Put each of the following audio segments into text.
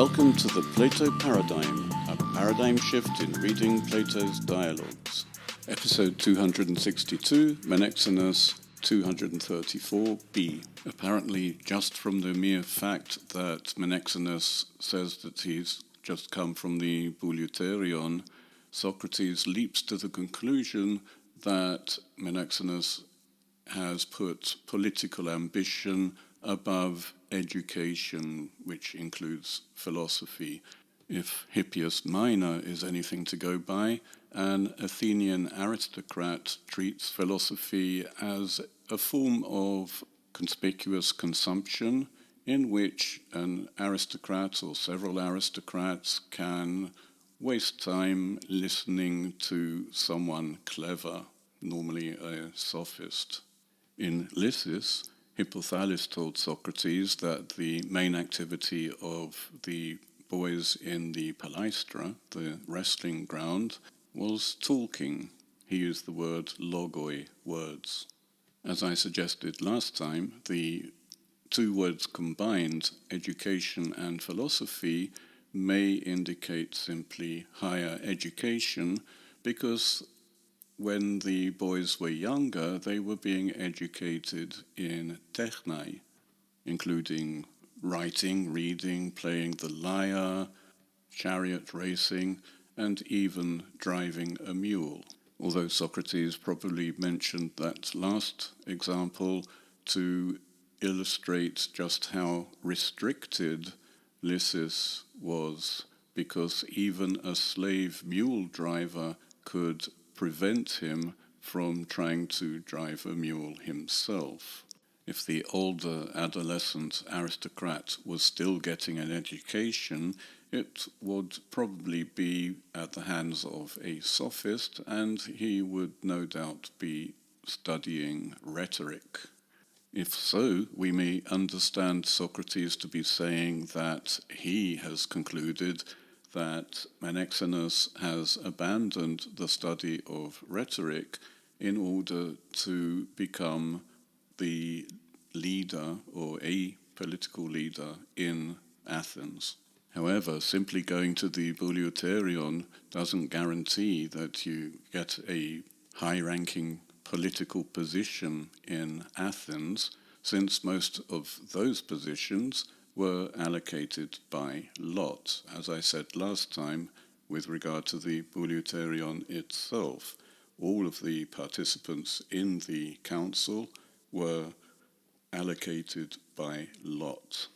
Welcome to the Plato Paradigm, a paradigm shift in reading Plato's dialogues. Episode 262, Menexenus 234b. Apparently, just from the mere fact that Menexenus says that he's just come from the bouleuterion, Socrates leaps to the conclusion that Menexenus has put political ambition above education, which includes philosophy. If Hippias Minor is anything to go by, an Athenian aristocrat treats philosophy as a form of conspicuous consumption in which an aristocrat or several aristocrats can waste time listening to someone clever, normally a sophist. In Lysis, Hippothalus told Socrates that the main activity of the boys in the palaestra, the wrestling ground, was talking. He used the word logoi, words. As I suggested last time, the two words combined, education and philosophy, may indicate simply higher education because when the boys were younger, they were being educated in technai, including writing, reading, playing the lyre, chariot racing, and even driving a mule. Although Socrates probably mentioned that last example to illustrate just how restricted Lysis was, because even a slave mule driver could prevent him from trying to drive a mule himself. If the older adolescent aristocrat was still getting an education, it would probably be at the hands of a sophist, and he would no doubt be studying rhetoric. If so, we may understand Socrates to be saying that he has concluded that Menexenus has abandoned the study of rhetoric in order to become the leader or a political leader in Athens. However, simply going to the bouleuterion doesn't guarantee that you get a high-ranking political position in Athens, since most of those positions were allocated by lot. As I said last time, with regard to the bouleuterion itself, all of the participants in the council were allocated by lot.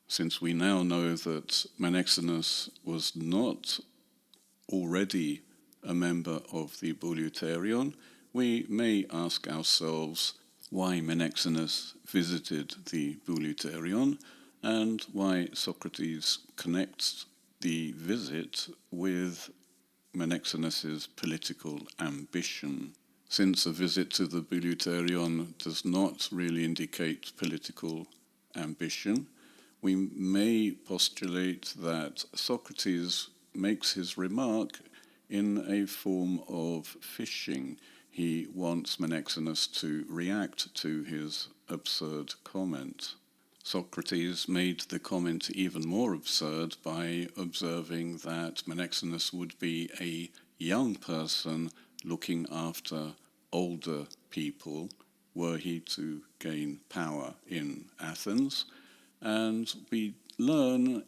Since we now know that Menexenus was not already a member of the bouleuterion, we may ask ourselves why Menexenus visited the bouleuterion and why Socrates connects the visit with Menexenus's political ambition. Since a visit to the bouleuterion does not really indicate political ambition, we may postulate that Socrates makes his remark in a form of fishing. He wants Menexenus to react to his absurd comment. Socrates made the comment even more absurd by observing that Menexenus would be a young person looking after older people were he to gain power in Athens. And we learn,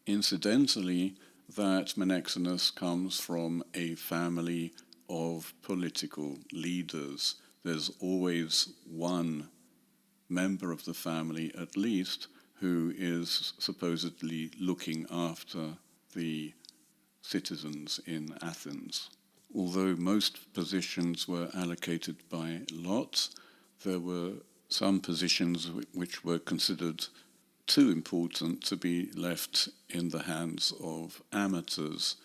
incidentally, that Menexenus comes from a family of political leaders. There's always one member of the family, at least, who is supposedly looking after the citizens in Athens. Although most positions were allocated by lot, there were some positions which were considered too important to be left in the hands of amateurs,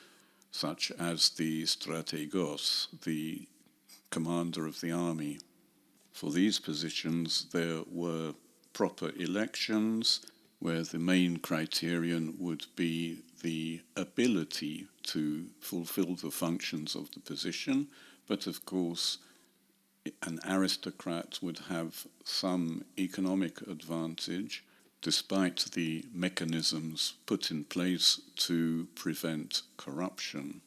such as the strategos, the commander of the army. For these positions, there were proper elections where the main criterion would be the ability to fulfill the functions of the position, but of course an aristocrat would have some economic advantage despite the mechanisms put in place to prevent corruption.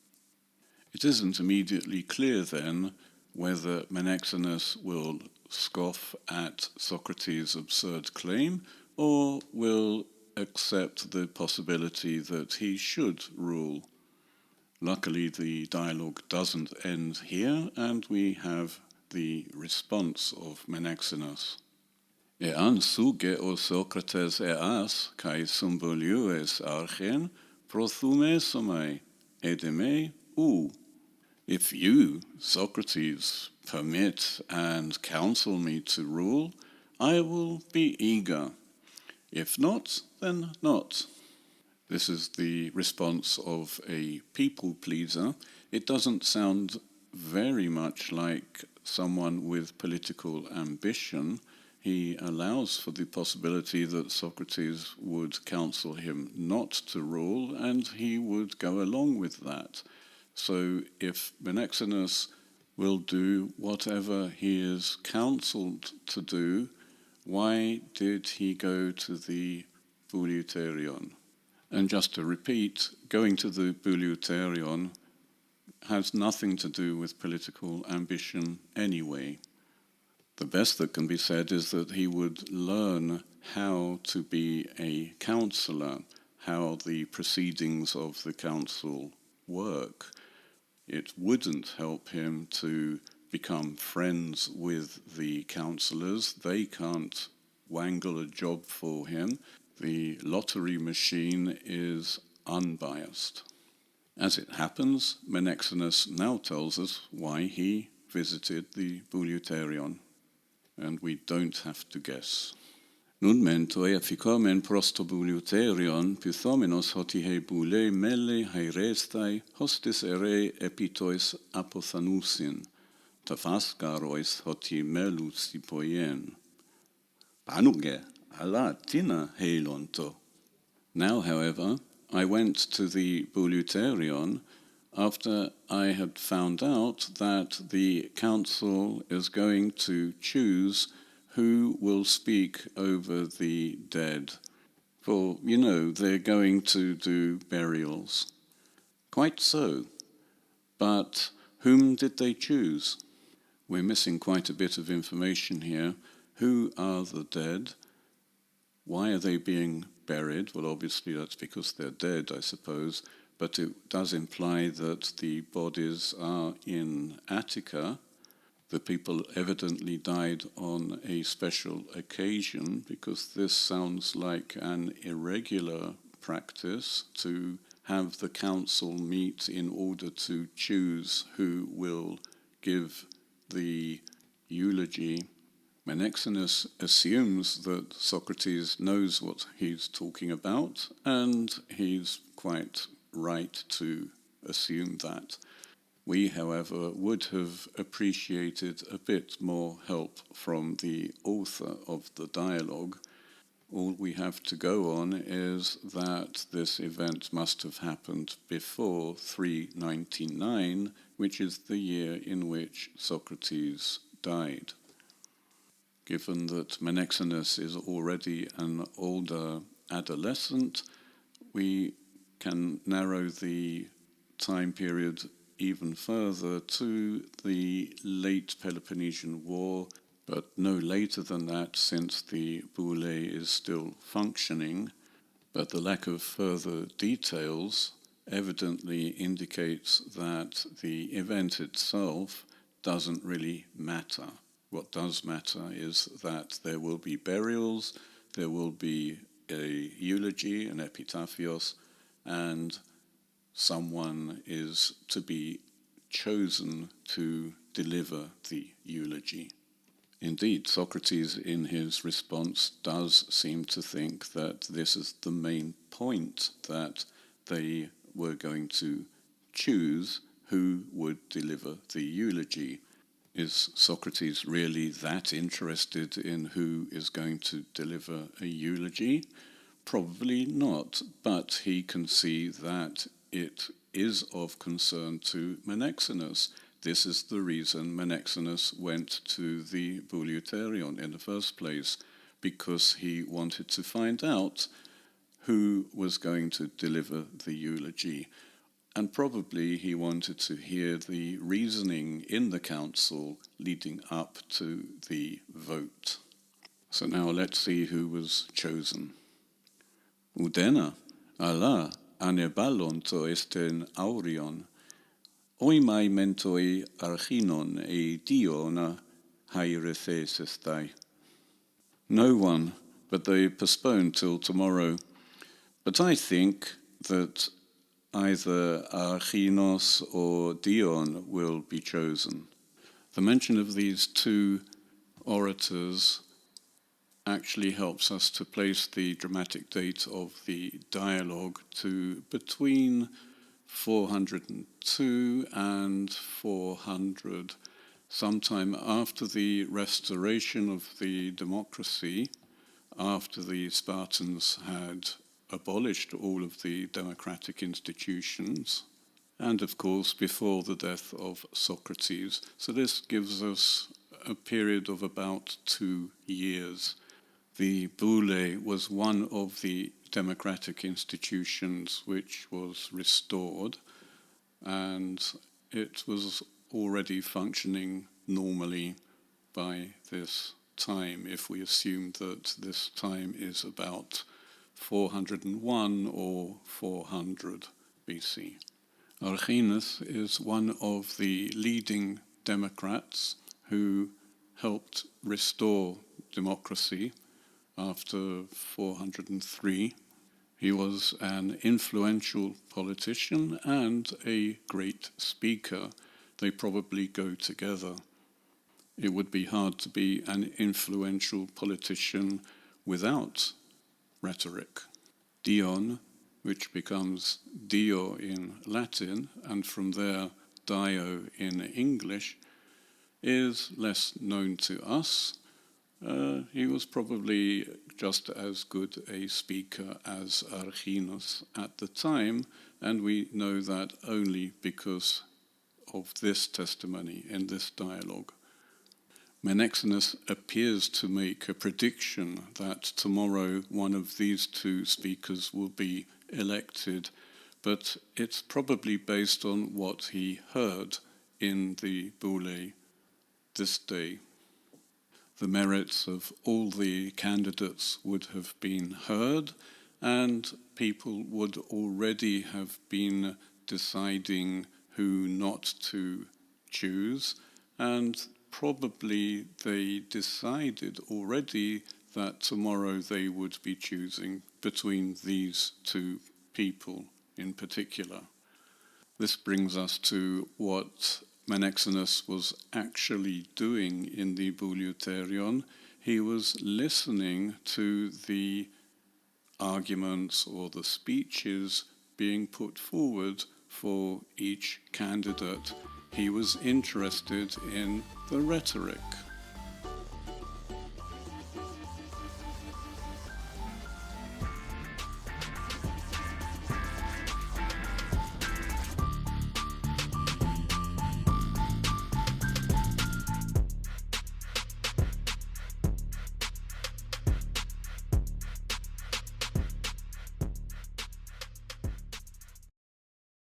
It isn't immediately clear then whether Menexenus will scoff at Socrates' absurd claim or will accept the possibility that he should rule. Luckily, the dialogue doesn't end here, and we have the response of Menexenus. Ean suge o Socrates eas, kai symboliues archen, prothumesomai, edeme u. If you, Socrates, permit and counsel me to rule, I will be eager. If not, then not. This is the response of a people pleaser. It doesn't sound very much like someone with political ambition. He allows for the possibility that Socrates would counsel him not to rule, and he would go along with that. So if Menexenus will do whatever he is counseled to do, why did he go to the bouleuterion? And just to repeat, going to the bouleuterion has nothing to do with political ambition anyway. The best that can be said is that he would learn how to be a counsellor, how the proceedings of the council work. It wouldn't help him to become friends with the councillors. They can't wangle a job for him. The lottery machine is unbiased. As it happens, Menexenus now tells us why he visited the bouleuterion, and we don't have to guess. Nun mentoi efficomen prosto bouleuterion, pythomenos hoti he boule melle hairestai hostis ere epitois apothanusin, tafascarois hoti melus hipoien. Panuge, ala tina heilonto. Now, however, I went to the bouleuterion after I had found out that the council is going to choose who will speak over the dead. For, they're going to do burials. Quite so. But whom did they choose? We're missing quite a bit of information here. Who are the dead? Why are they being buried? Well, obviously that's because they're dead, I suppose, but it does imply that the bodies are in Attica. The people evidently died on a special occasion, because this sounds like an irregular practice to have the council meet in order to choose who will give the eulogy. Menexenus assumes that Socrates knows what he's talking about, and he's quite right to assume that. We, however, would have appreciated a bit more help from the author of the dialogue. All we have to go on is that this event must have happened before 399, which is the year in which Socrates died. Given that Menexenus is already an older adolescent, we can narrow the time period even further to the late Peloponnesian War, but no later than that, since the boule is still functioning. But the lack of further details evidently indicates that the event itself doesn't really matter. What does matter is that there will be burials, there will be a eulogy, an epitaphios, and someone is to be chosen to deliver the eulogy. Indeed, Socrates, in his response, does seem to think that this is the main point, that they were going to choose who would deliver the eulogy. Is Socrates really that interested in who is going to deliver a eulogy? Probably not, but he can see that it is of concern to Menexenus. This is the reason Menexenus went to the bouleuterion in the first place. because he wanted to find out who was going to deliver the eulogy. And probably he wanted to hear the reasoning in the council leading up to the vote. So now let's see who was chosen. Udena, ala, aneballon to esten aurion, oimai mentoi archinon e diona hairethes estai. No one, but they postponed till tomorrow. But I think that either Archinos or Dion will be chosen. The mention of these two orators actually helps us to place the dramatic date of the dialogue to between 402 and 400, sometime after the restoration of the democracy, after the Spartans had abolished all of the democratic institutions, and of course before the death of Socrates. So this gives us a period of about 2 years. The boule was one of the democratic institutions which was restored, and it was already functioning normally by this time, if we assume that this time is about 401 or 400 BC. Archinus is one of the leading democrats who helped restore democracy after 403. He was an influential politician and a great speaker. They probably go together. It would be hard to be an influential politician without rhetoric. Dion, which becomes Dio in Latin, and from there Dio in English, is less known to us. He was probably just as good a speaker as Archinus at the time, and we know that only because of this testimony in this dialogue. Menexenus appears to make a prediction that tomorrow one of these two speakers will be elected, but it's probably based on what he heard in the boule this day. The merits of all the candidates would have been heard, and people would already have been deciding who not to choose, and probably they decided already that tomorrow they would be choosing between these two people in particular. This brings us to what Menexenus was actually doing in the bouleuterion. He was listening to the arguments or the speeches being put forward for each candidate. He was interested in the rhetoric.